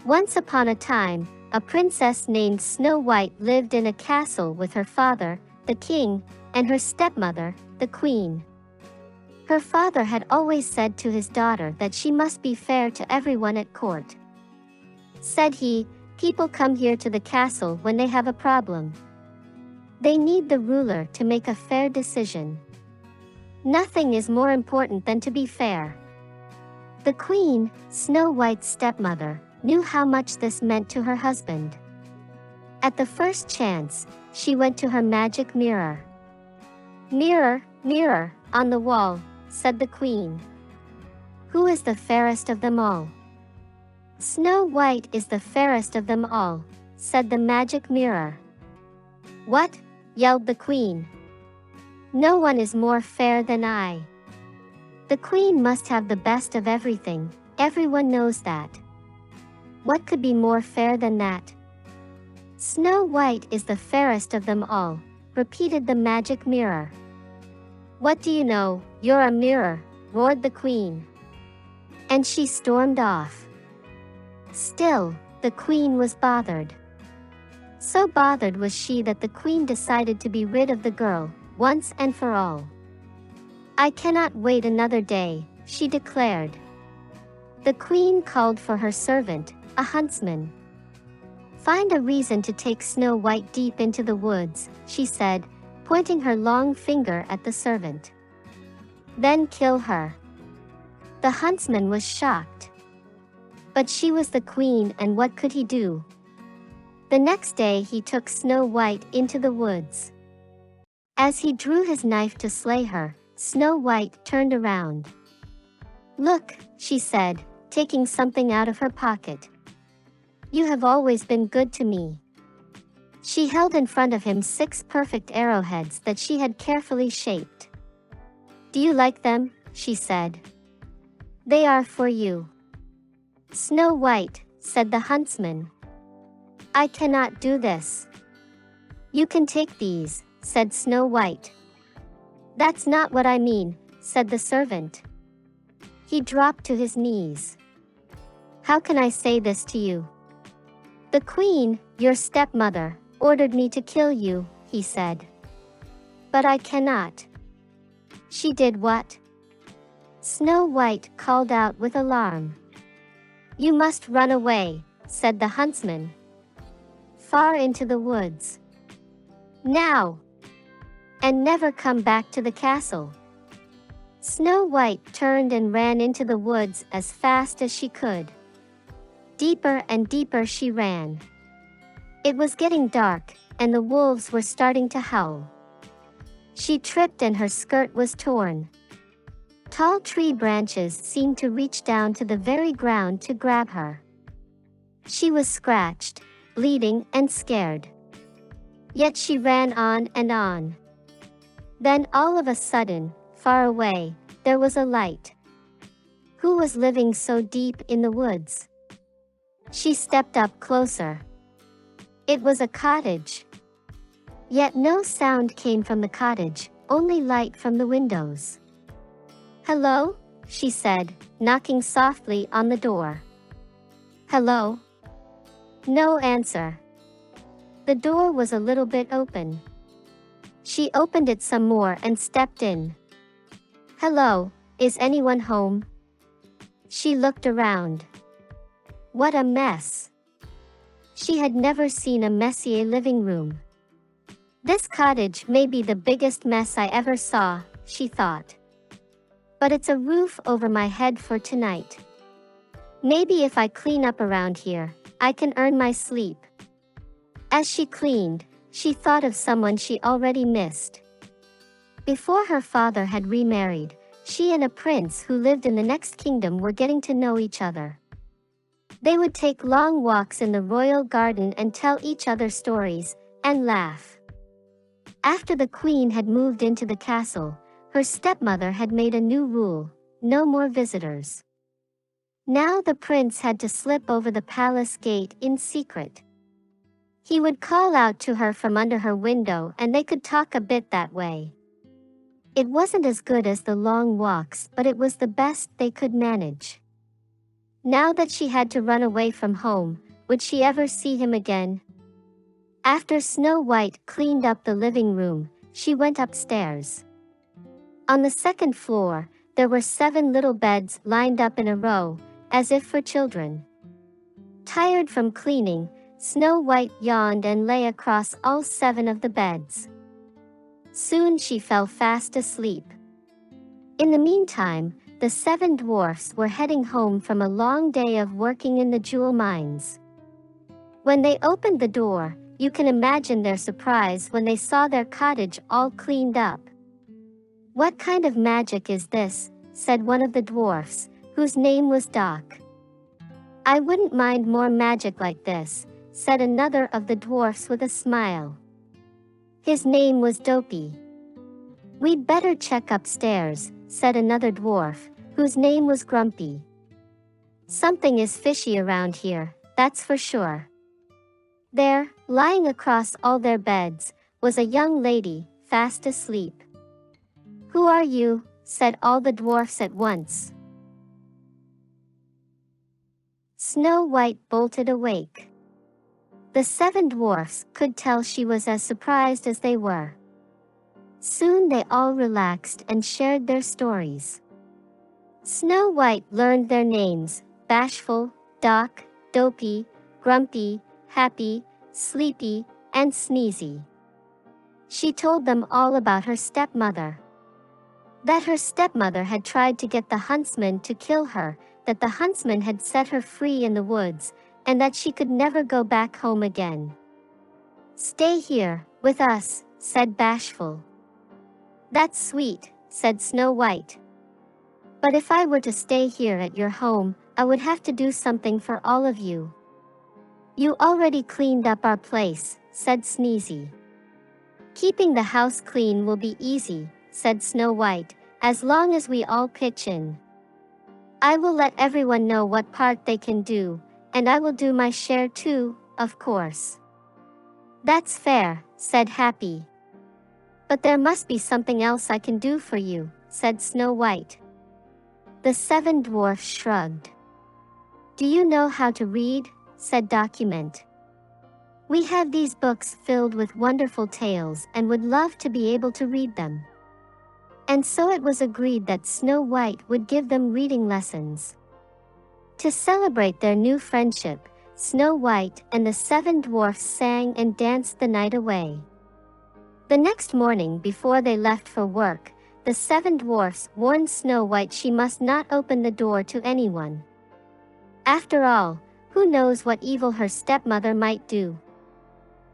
Once upon a time, a princess named Snow White lived in a castle with her father, the king, and her stepmother, the queen. Her father had always said to his daughter that she must be fair to everyone at court. Said he, "People come here to the castle when they have a problem. They need the ruler to make a fair decision. Nothing is more important than to be fair." The queen, Snow White's stepmother, knew how much this meant to her husband. At the first chance, she went to her magic mirror. "Mirror, mirror, on the wall," said the queen. "Who is the fairest of them all?" "Snow White is the fairest of them all," said the magic mirror. "What?" yelled the queen. "No one is more fair than I. The queen must have the best of everything, everyone knows that. What could be more fair than that?" "Snow White is the fairest of them all," repeated the magic mirror. "What do you know, you're a mirror," roared the queen. And she stormed off. Still, the queen was bothered. So bothered was she that the queen decided to be rid of the girl, once and for all. "I cannot wait another day," she declared. The queen called for her servant, a huntsman. "Find a reason to take Snow White deep into the woods," she said, pointing her long finger at the servant. "Then kill her." The huntsman was shocked. But she was the queen, and what could he do? The next day he took Snow White into the woods. As he drew his knife to slay her, Snow White turned around. "Look," she said, taking something out of her pocket. "You have always been good to me." She held in front of him 6 perfect arrowheads that she had carefully shaped. "Do you like them?" she said. "They are for you." "Snow White," said the huntsman, "I cannot do this." "You can take these," said Snow White. "That's not what I mean," said the servant. He dropped to his knees. "How can I say this to you? The queen, your stepmother, ordered me to kill you," he said. "But I cannot." "She did what?" Snow White called out with alarm. "You must run away," said the huntsman. "Far into the woods. Now! And never come back to the castle." Snow White turned and ran into the woods as fast as she could. Deeper and deeper she ran. It was getting dark, and the wolves were starting to howl. She tripped and her skirt was torn. Tall tree branches seemed to reach down to the very ground to grab her. She was scratched, bleeding, and scared. Yet she ran on and on. Then all of a sudden, far away, there was a light. Who was living so deep in the woods? She stepped up closer. It was a cottage. Yet no sound came from the cottage, only light from the windows. "Hello?" she said, knocking softly on the door. "Hello?" No answer. The door was a little bit open. She opened it some more and stepped in. "Hello, is anyone home?" She looked around. What a mess! She had never seen a messier living room. "This cottage may be the biggest mess I ever saw," she thought. "But it's a roof over my head for tonight. Maybe if I clean up around here, I can earn my sleep." As she cleaned, she thought of someone she already missed. Before her father had remarried, she and a prince who lived in the next kingdom were getting to know each other. They would take long walks in the royal garden and tell each other stories, and laugh. After the queen had moved into the castle, her stepmother had made a new rule: no more visitors. Now the prince had to slip over the palace gate in secret. He would call out to her from under her window and they could talk a bit that way. It wasn't as good as the long walks, but it was the best they could manage. Now that she had to run away from home, would she ever see him again? After Snow White cleaned up the living room, she went upstairs. On the second floor, there were 7 little beds lined up in a row, as if for children. Tired from cleaning, Snow White yawned and lay across all 7 of the beds. Soon she fell fast asleep. In the meantime, the 7 dwarfs were heading home from a long day of working in the jewel mines. When they opened the door, you can imagine their surprise when they saw their cottage all cleaned up. "What kind of magic is this?" said one of the dwarfs, whose name was Doc. "I wouldn't mind more magic like this," said another of the dwarfs with a smile. His name was Dopey. "We'd better check upstairs," said another dwarf, whose name was Grumpy. "Something is fishy around here, that's for sure." There, lying across all their beds, was a young lady, fast asleep. "Who are you?" said all the dwarfs at once. Snow White bolted awake. The 7 dwarfs could tell she was as surprised as they were. Soon they all relaxed and shared their stories. Snow White learned their names: Bashful, Doc, Dopey, Grumpy, Happy, Sleepy, and Sneezy. She told them all about her stepmother. That her stepmother had tried to get the huntsman to kill her, that the huntsman had set her free in the woods, and that she could never go back home again. "Stay here, with us," said Bashful. "That's sweet," said Snow White. "But if I were to stay here at your home, I would have to do something for all of you." "You already cleaned up our place," said Sneezy. "Keeping the house clean will be easy," said Snow White, "as long as we all pitch in. I will let everyone know what part they can do, and I will do my share too, of course." "That's fair," said Happy. "But there must be something else I can do for you," said Snow White. The 7 dwarfs shrugged. "Do you know how to read?" said Document. "We have these books filled with wonderful tales and would love to be able to read them." And so it was agreed that Snow White would give them reading lessons. To celebrate their new friendship, Snow White and the 7 dwarfs sang and danced the night away. The next morning, before they left for work, the 7 dwarfs warned Snow White she must not open the door to anyone. After all, who knows what evil her stepmother might do?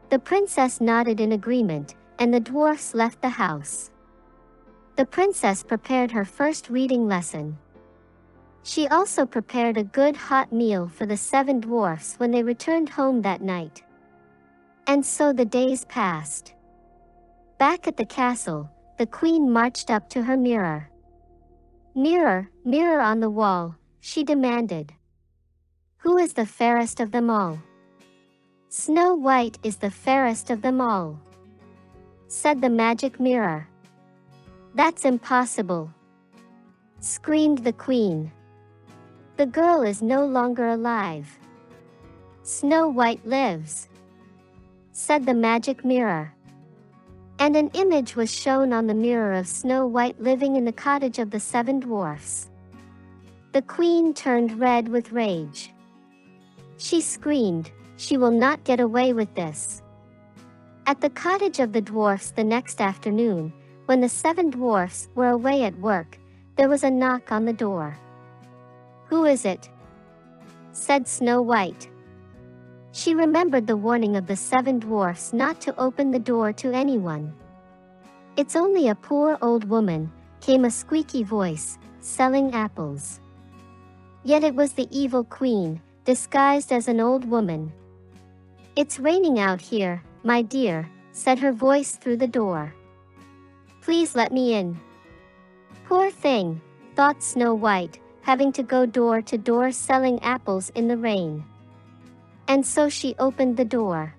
The princess nodded in agreement, and the dwarfs left the house. The princess prepared her first reading lesson. She also prepared a good hot meal for the 7 dwarfs when they returned home that night. And so the days passed. Back at the castle, the queen marched up to her mirror. "Mirror, mirror on the wall," she demanded. "Who is the fairest of them all?" "Snow White is the fairest of them all," said the magic mirror. "That's impossible," screamed the queen. "The girl is no longer alive. Snow White lives," said the magic mirror. And an image was shown on the mirror of Snow White living in the cottage of the 7 dwarfs. The queen turned red with rage. She screamed, "She will not get away with this." At the cottage of the dwarfs the next afternoon, when the 7 dwarfs were away at work, there was a knock on the door. "Who is it?" said Snow White. She remembered the warning of the 7 dwarfs not to open the door to anyone. "It's only a poor old woman," came a squeaky voice, "selling apples." Yet it was the evil queen, disguised as an old woman. "It's raining out here, my dear," said her voice through the door. "Please let me in." Poor thing, thought Snow White, having to go door to door selling apples in the rain. And so she opened the door.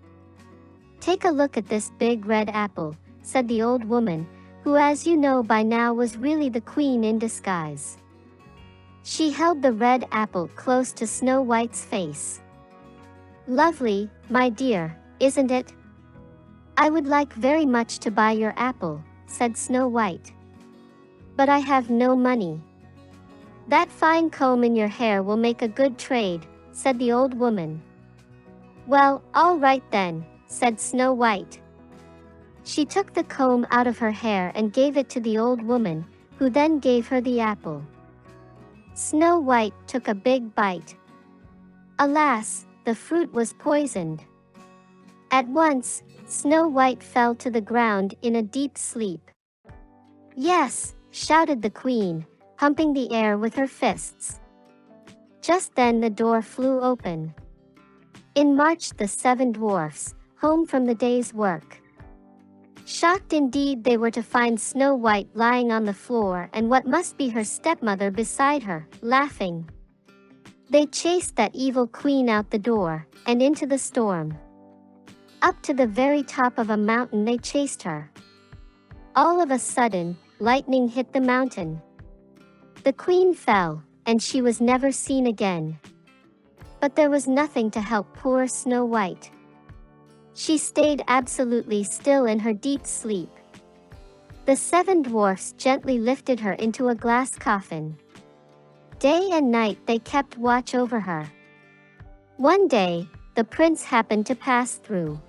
"Take a look at this big red apple," said the old woman, who, as you know by now, was really the queen in disguise. She held the red apple close to Snow White's face. "Lovely, my dear, isn't it? I would like very much to buy your apple," said Snow White. "But I have no money." "That fine comb in your hair will make a good trade," said the old woman. "Well, all right then," said Snow White. She took the comb out of her hair and gave it to the old woman, who then gave her the apple. Snow White took a big bite. Alas, the fruit was poisoned. At once, Snow White fell to the ground in a deep sleep. "Yes," shouted the queen, pumping the air with her fists. Just then the door flew open. In marched the 7 dwarfs, home from the day's work. Shocked indeed they were to find Snow White lying on the floor and what must be her stepmother beside her, laughing. They chased that evil queen out the door, and into the storm. Up to the very top of a mountain they chased her. All of a sudden, lightning hit the mountain. The queen fell, and she was never seen again. But there was nothing to help poor Snow White. She stayed absolutely still in her deep sleep. The 7 dwarfs gently lifted her into a glass coffin. Day and night they kept watch over her. One day, the prince happened to pass through.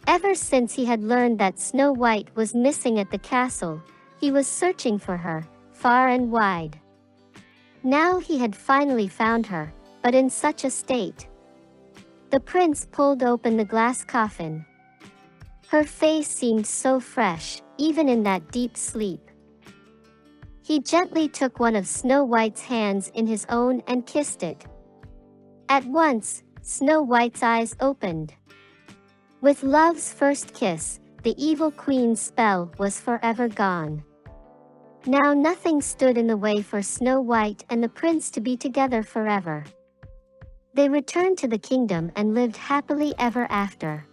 Ever since he had learned that Snow White was missing at the castle, he was searching for her, far and wide. Now he had finally found her, but in such a state. The prince pulled open the glass coffin. Her face seemed so fresh, even in that deep sleep. He gently took one of Snow White's hands in his own and kissed it. At once, Snow White's eyes opened. With love's first kiss, the evil queen's spell was forever gone. Now nothing stood in the way for Snow White and the prince to be together forever. They returned to the kingdom and lived happily ever after.